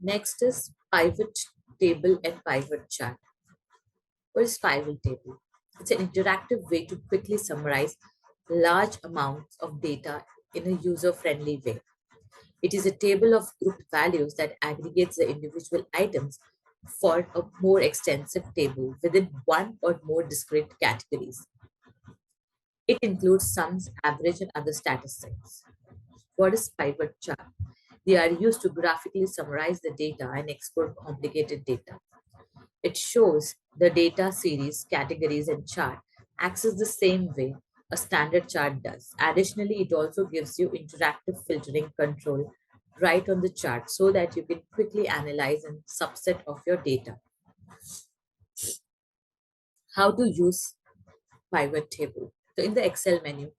Next is pivot table and pivot chart. What is pivot table? It's an interactive way to quickly summarize large amounts of data in a user-friendly way. It is a table of grouped values that aggregates the individual items for a more extensive table within one or more discrete categories. It includes sums, average, and other statistics. What is pivot chart? They are used to graphically summarize the data and export complicated data. It shows the data series, categories, and chart access the same way a standard chart does. Additionally, it also gives you interactive filtering control right on the chart so that you can quickly analyze a subset of your data. How to use pivot table. So in the Excel menu,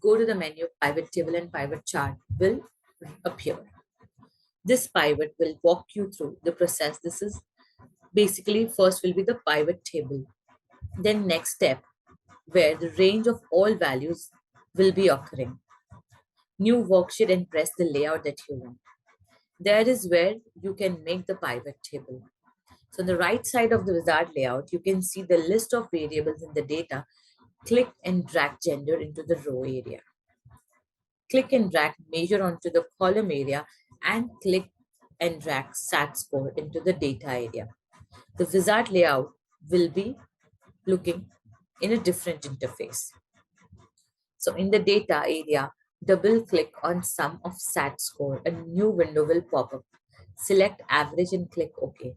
go to the menu, pivot table and pivot chart will appear. This pivot will walk you through the process. This is basically first will be the pivot table. Then next step where the range of all values will be occurring. New worksheet and press the layout that you want. There is where you can make the pivot table. So on the right side of the wizard layout, you can see the list of variables in the data. Click and drag gender into the row area. Click and drag measure onto the column area and click and drag SAT score into the data area. The wizard layout will be looking in a different interface. So in the data area, double click on sum of SAT score. A new window will pop up. Select average and click OK.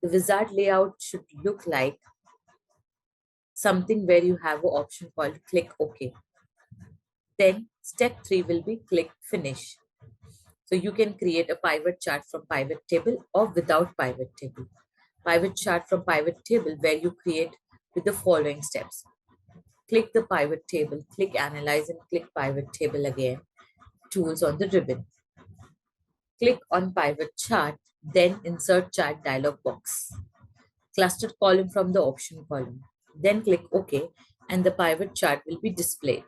The wizard layout should look like something where you have an option called click OK. Then step 3 will be click finish. So you can create a pivot chart from pivot table or without pivot table. Pivot chart from pivot table where you create with the following steps. Click the pivot table, click analyze and click pivot table again. Tools on the ribbon. Click on pivot chart, then insert chart dialog box. Clustered column from the option column. Then click OK and the pivot chart will be displayed.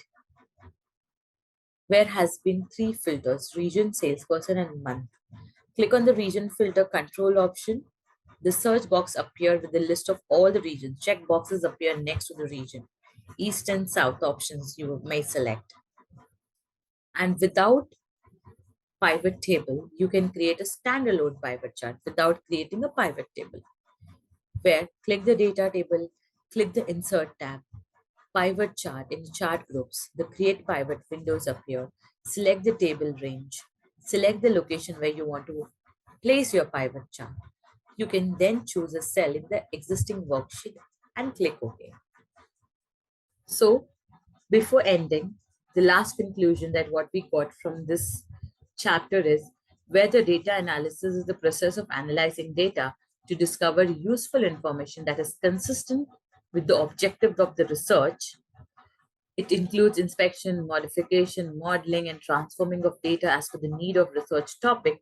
Where has been 3 filters, region, salesperson and month. Click on the region filter control option. The search box appears with the list of all the regions. Check boxes appear next to the region. East and south options you may select. And without pivot table, you can create a standalone pivot chart without creating a pivot table. Where click the data table, click the insert tab, pivot chart in chart groups, the create pivot windows appear, select the table range, select the location where you want to place your pivot chart. You can then choose a cell in the existing worksheet and click OK. So before ending, the last conclusion that what we got from this chapter is where the data analysis is the process of analyzing data to discover useful information that is consistent with the objectives of the research. It includes inspection, modification, modeling, and transforming of data as per the need of research topic.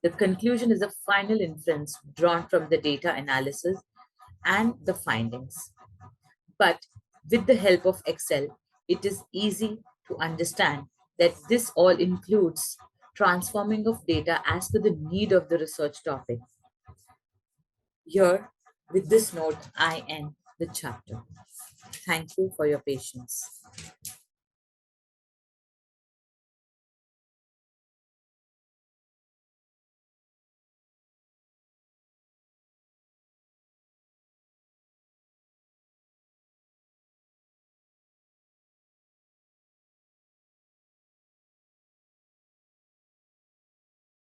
The conclusion is a final inference drawn from the data analysis and the findings. But with the help of Excel, it is easy to understand that this all includes transforming of data as per the need of the research topic. Here, with this note, I end the chapter. Thank you for your patience.